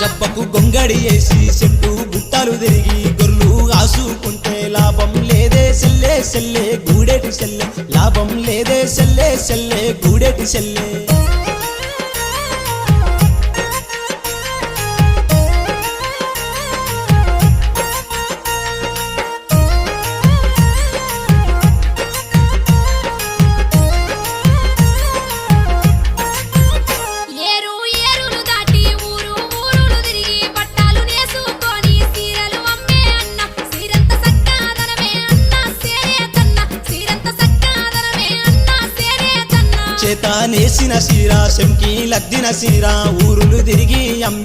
చెప్పకు గొంగడి వేసి చెట్టు గుట్టలు తిరిగి గొర్రెలు కాసుకుంటే లాభం లేదే సెల్లే సెల్లే గూడేటి సెల్లే లాభం లేదే సెల్లే సెల్లే గూడేటి సెల్లే చేత నేసిన సీరా శంకి లద్దిన సీరా ఊరులు తిరిగి